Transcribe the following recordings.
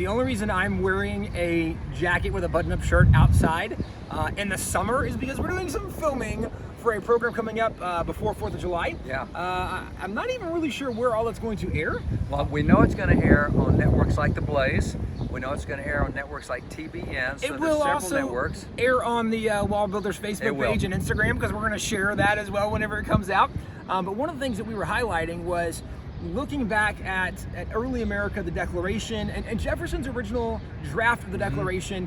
The only reason I'm wearing a jacket with a button-up shirt outside in the summer is because we're doing some filming for a program coming up before 4th of July. Yeah. I'm not even really sure where all that's going to air. Well, we know it's going to air on networks like The Blaze. We know it's going to air on networks like TBN. So It will there's several also networks. air on the Wall Builders Facebook page and Instagram, because we're going to share that as well whenever it comes out. But one of the things that we were highlighting was looking back at early America, the Declaration, and Jefferson's original draft of the Declaration,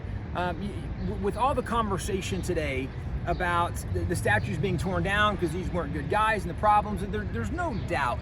with all the conversation today about the statues being torn down because these weren't good guys and the problems. There's no doubt,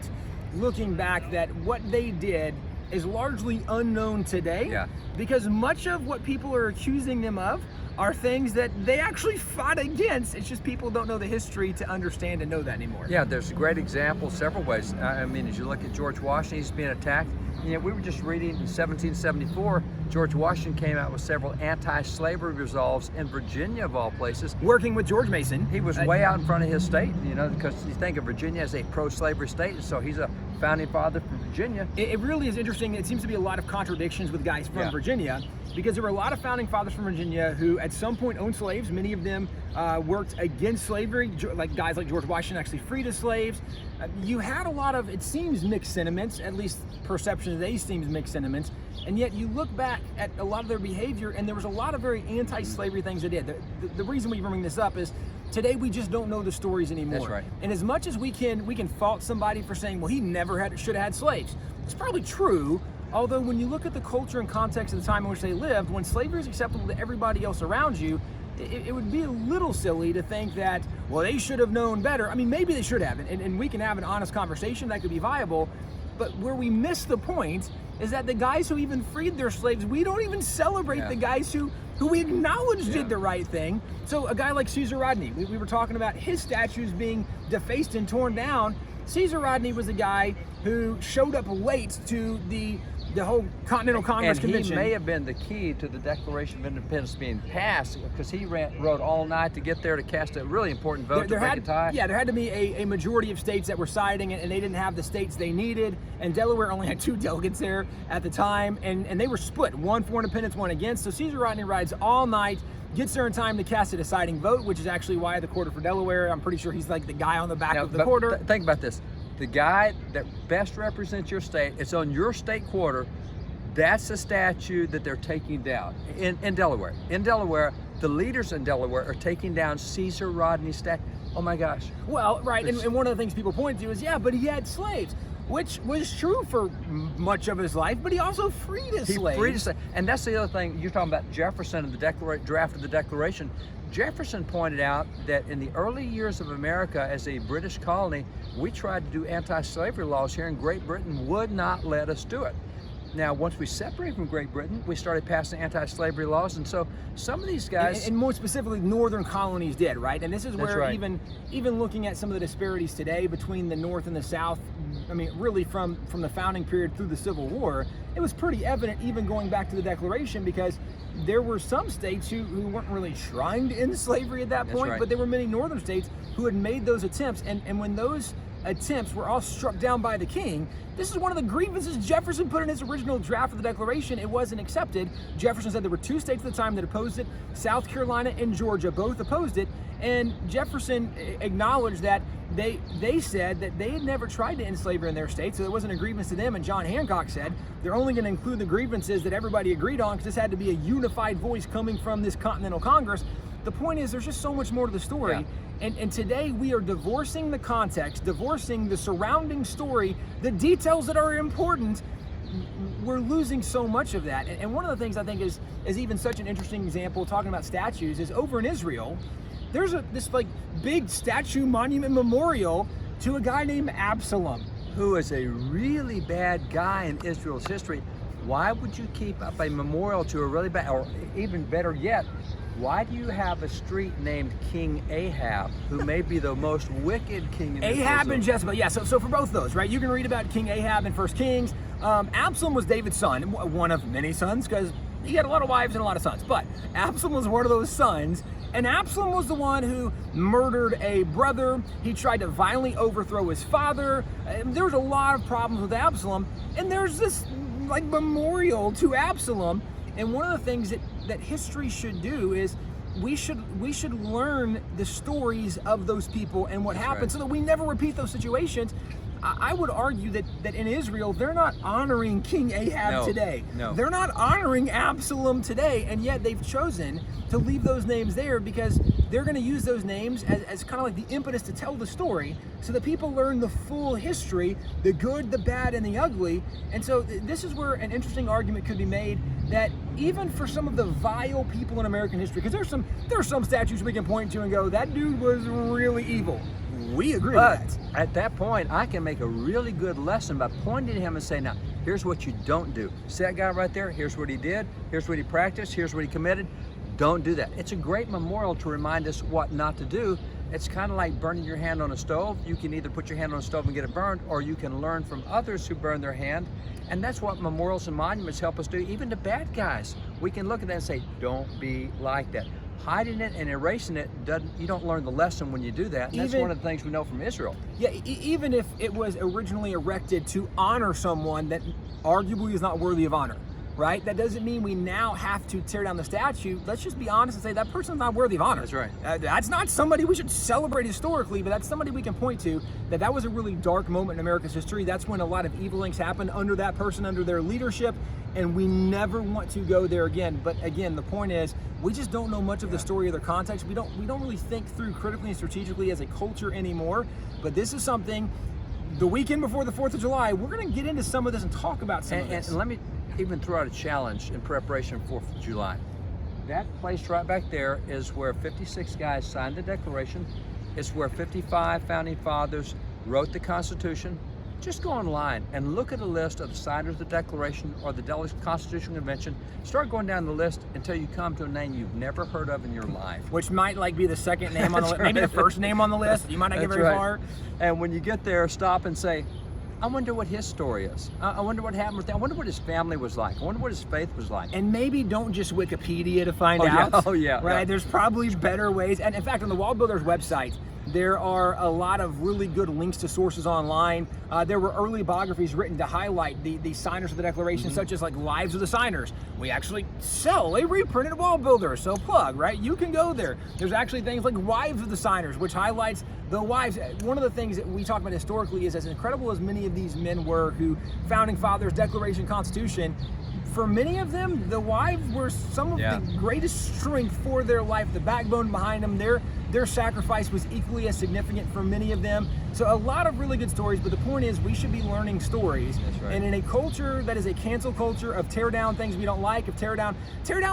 looking back, that what they did is largely unknown today, because much of what people are accusing them of are things that they actually fought against. It's just people don't know the history to understand and know that anymore. Yeah, there's a great example several ways. I mean, as you look at George Washington, he's being attacked. You know, we were just reading in 1774, George Washington came out with several anti-slavery resolves in Virginia, of all places. Working with George Mason. He was way out in front of his state, you know, because you think of Virginia as a pro-slavery state, and so he's a founding father from Virginia. It really is interesting. It seems to be a lot of contradictions with guys from Virginia, because there were a lot of founding fathers from Virginia who at some point owned slaves. Many of them worked against slavery, like guys like George Washington actually freed his slaves. You had a lot of, it seems, mixed sentiments, at least perception today seems mixed sentiments, and yet you look back at a lot of their behavior and there was a lot of very anti-slavery things they did. The reason we bring this up is today we just don't know the stories anymore. That's right. And as much as we can fault somebody for saying, well, he never should have had slaves. It's probably true. Although when you look at the culture and context of the time in which they lived, when slavery is acceptable to everybody else around you, it would be a little silly to think that, well, they should have known better. I mean, maybe they should have, and we can have an honest conversation that could be viable, but where we miss the point is that the guys who even freed their slaves, we don't even celebrate the guys who we acknowledge did the right thing. So a guy like Caesar Rodney, we were talking about his statues being defaced and torn down. Caesar Rodney was a guy who showed up late to the whole Continental Congress Convention. And he may have been the key to the Declaration of Independence being passed, because he rode all night to get there to cast a really important vote to break a tie. Yeah, there had to be a majority of states that were siding, and they didn't have the states they needed, and Delaware only had 2 delegates there at the time, and they were split, one for independence, one against. So Caesar Rodney rides all night, gets there in time to cast a deciding vote, which is actually why the quarter for Delaware. I'm pretty sure he's like the guy on the back of the quarter. Think about this. The guy that best represents your state, it's on your state quarter, that's the statue that they're taking down in Delaware. In Delaware, the leaders in Delaware are taking down Caesar Rodney's statue. Oh my gosh. Well, right, and one of the things people point to is, yeah, but he had slaves, which was true for much of his life, but he also freed his slaves. He freed his slaves. And that's the other thing, you're talking about Jefferson and the draft of the Declaration. Jefferson pointed out that in the early years of America as a British colony, we tried to do anti-slavery laws here, and Great Britain would not let us do it. Now, once we separated from Great Britain, we started passing anti-slavery laws, and so some of these guys... And more specifically, northern colonies did, right? And this is where even looking at some of the disparities today between the North and the South, I mean, really from the founding period through the Civil War, it was pretty evident even going back to the Declaration, because there were some states who weren't really trying to end slavery at that point, but there were many northern states who had made those attempts, and when those attempts were all struck down by the king, this is one of the grievances Jefferson put in his original draft of the Declaration. It wasn't accepted. Jefferson said there were 2 states at the time that opposed it. South Carolina and Georgia both opposed it, and Jefferson acknowledged that they said that they had never tried to end slavery in their state, so there wasn't a grievance to them. And John Hancock said they're only going to include the grievances that everybody agreed on, because this had to be a unified voice coming from this Continental Congress. The point is, there's just so much more to the story. And today we are divorcing the context, divorcing the surrounding story, the details that are important. We're losing so much of that. And one of the things I think is even such an interesting example, talking about statues, is over in Israel, there's this like big statue monument memorial to a guy named Absalom, who is a really bad guy in Israel's history. Why would you keep up a memorial to a really bad, or even better yet, why do you have a street named King Ahab, who may be the most wicked king in Israel? Ahab and Jezebel, yeah, so for both of those, right? You can read about King Ahab in 1 Kings. Absalom was David's son, one of many sons, because he had a lot of wives and a lot of sons. But Absalom was one of those sons, and Absalom was the one who murdered a brother. He tried to violently overthrow his father. There was a lot of problems with Absalom, and there's this like memorial to Absalom. And one of the things that history should do is we should learn the stories of those people and what happened, so that we never repeat those situations. I would argue that in Israel, they're not honoring King Ahab today. No. They're not honoring Absalom today, and yet they've chosen to leave those names there because they're going to use those names as kind of like the impetus to tell the story, so that people learn the full history, the good, the bad, and the ugly. And so this is where an interesting argument could be made that even for some of the vile people in American history, because there's some statues we can point to and go, that dude was really evil. We agree with that. At that point, I can make a really good lesson by pointing to him and saying, now, here's what you don't do. See that guy right there? Here's what he did. Here's what he practiced. Here's what he committed. Don't do that. It's a great memorial to remind us what not to do. It's kind of like burning your hand on a stove. You can either put your hand on a stove and get it burned, or you can learn from others who burn their hand. And that's what memorials and monuments help us do. Even the bad guys, we can look at that and say, don't be like that. Hiding it and erasing it, you don't learn the lesson when you do that. And that's one of the things we know from Israel. Yeah, even if it was originally erected to honor someone that arguably is not worthy of honor, right? That doesn't mean we now have to tear down the statue. Let's just be honest and say that person's not worthy of honor. That's right. That's not somebody we should celebrate historically, but that's somebody we can point to that was a really dark moment in America's history. That's when a lot of evil things happened under that person, under their leadership, and we never want to go there again. But again, the point is, we just don't know much of the story or the context. We don't really think through critically and strategically as a culture anymore. But this is something, the weekend before the 4th of July, we're going to get into some of this and talk about some of this. And let me even throw out a challenge in preparation for 4th of July. That place right back there is where 56 guys signed the Declaration. It's where 55 founding fathers wrote the Constitution. Just go online and look at a list of the signers of the Declaration or the Constitutional Convention. Start going down the list until you come to a name you've never heard of in your life. Which might be the second name on the list, maybe the first name on the list. You might not get very far. And when you get there, stop and say, I wonder what his story is. I wonder what happened with that. I wonder what his family was like. I wonder what his faith was like. And maybe don't just Wikipedia to find out. Oh yeah. Right? Yeah. There's probably better ways. And in fact, on the Wall Builders website, there are a lot of really good links to sources online. There were early biographies written to highlight the signers of the Declaration, such as like Lives of the Signers. We actually sell a reprinted Wall Builder, so plug, right? You can go there. There's actually things like Wives of the Signers, which highlights the wives. One of the things that we talk about historically is, as incredible as many of these men were, who founding fathers, Declaration, Constitution, for many of them, the wives were some of the greatest strength for their life, the backbone behind them. Their sacrifice was equally as significant for many of them. So a lot of really good stories, but the point is we should be learning stories. That's right. And in a culture that is a cancel culture of tear down things we don't like, of tear down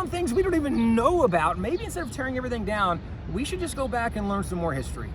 things we don't even know about, maybe instead of tearing everything down, we should just go back and learn some more history.